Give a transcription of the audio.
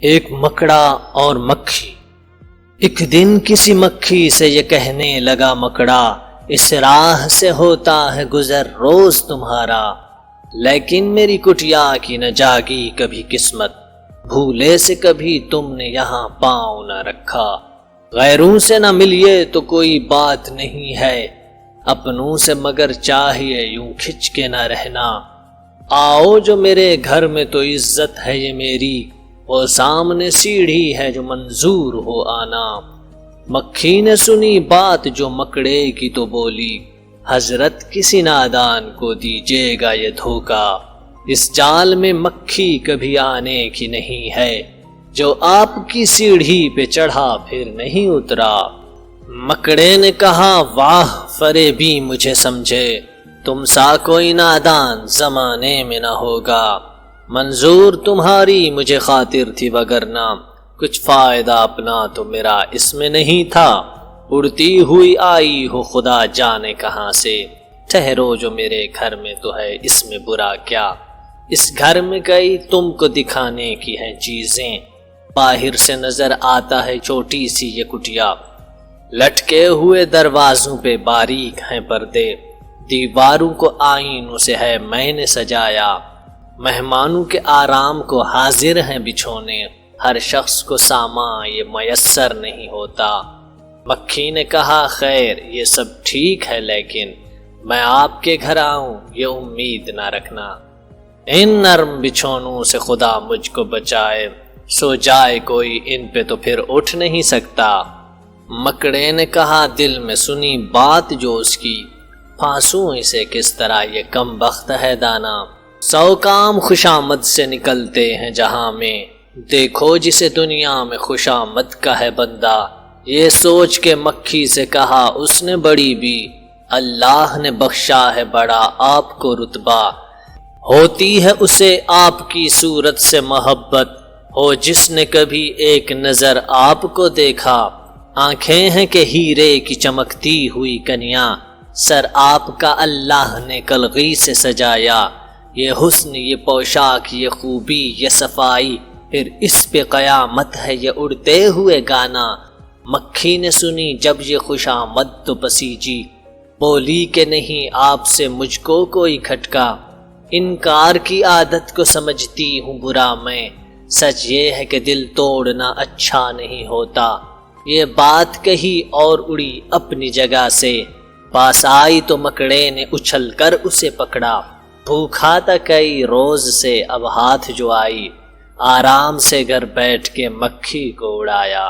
ایک مکڑا اور مکھی۔ ایک دن کسی مکھی سے یہ کہنے لگا مکڑا، اس راہ سے ہوتا ہے گزر روز تمہارا، لیکن میری کٹیا کی نہ جاگی کبھی قسمت، بھولے سے کبھی تم نے یہاں پاؤں نہ رکھا۔ غیروں سے نہ ملیے تو کوئی بات نہیں ہے، اپنوں سے مگر چاہیے یوں کھچ کے نہ رہنا۔ آؤ جو میرے گھر میں تو عزت ہے یہ میری، وہ سامنے سیڑھی ہے جو منظور ہو آنا۔ مکھی نے سنی بات جو مکڑے کی تو بولی، حضرت کسی نادان کو دیجیے گا یہ دھوکا، اس جال میں مکھی کبھی آنے کی نہیں ہے، جو آپ کی سیڑھی پہ چڑھا پھر نہیں اترا۔ مکڑے نے کہا واہ فریبی مجھے سمجھے، تم سا کوئی نادان زمانے میں نہ ہوگا، منظور تمہاری مجھے خاطر تھی وگرنہ کچھ فائدہ اپنا تو میرا اس میں نہیں تھا، اڑتی ہوئی آئی ہو خدا جانے کہاں سے، ٹھہرو جو میرے گھر میں تو ہے اس میں برا کیا، اس گھر میں کئی تم کو دکھانے کی ہیں چیزیں، باہر سے نظر آتا ہے چھوٹی سی یہ کٹیا، لٹکے ہوئے دروازوں پہ باریک ہیں پردے، دیواروں کو آئینوں سے ہے میں نے سجایا، مہمانوں کے آرام کو حاضر ہیں بچھونے، ہر شخص کو سامان یہ میسر نہیں ہوتا۔ مکھی نے کہا خیر یہ سب ٹھیک ہے، لیکن میں آپ کے گھر آؤں یہ امید نہ رکھنا، ان نرم بچھونوں سے خدا مجھ کو بچائے، سو جائے کوئی ان پہ تو پھر اٹھ نہیں سکتا۔ مکڑے نے کہا دل میں سنی بات جو اس کی، پھانسوں اسے کس طرح یہ کم بخت ہے دانا، 100 کام خوشامد سے نکلتے ہیں جہاں میں، دیکھو جسے دنیا میں خوشامد کا ہے بندہ، یہ سوچ کے مکھی سے کہا اس نے بڑی بھی، اللہ نے بخشا ہے بڑا آپ کو رتبہ، ہوتی ہے اسے آپ کی صورت سے محبت، ہو جس نے کبھی ایک نظر آپ کو دیکھا، آنکھیں ہیں کہ ہیرے کی چمکتی ہوئی کنیاں، سر آپ کا اللہ نے کلغی سے سجایا، یہ حسن یہ پوشاک یہ خوبی یہ صفائی، پھر اس پہ قیامت ہے یہ اڑتے ہوئے گانا۔ مکھی نے سنی جب یہ خوشامد تو بسیجی، بولی کہ نہیں آپ سے مجھ کو کوئی کھٹکا، انکار کی عادت کو سمجھتی ہوں برا میں، سچ یہ ہے کہ دل توڑنا اچھا نہیں ہوتا، یہ بات کہی اور اڑی اپنی جگہ سے، پاس آئی تو مکڑے نے اچھل کر اسے پکڑا، بھوکھا تھا کئی روز سے اب ہاتھ جو آئی، آرام سے گھر بیٹھ کے مکھی کو اڑایا۔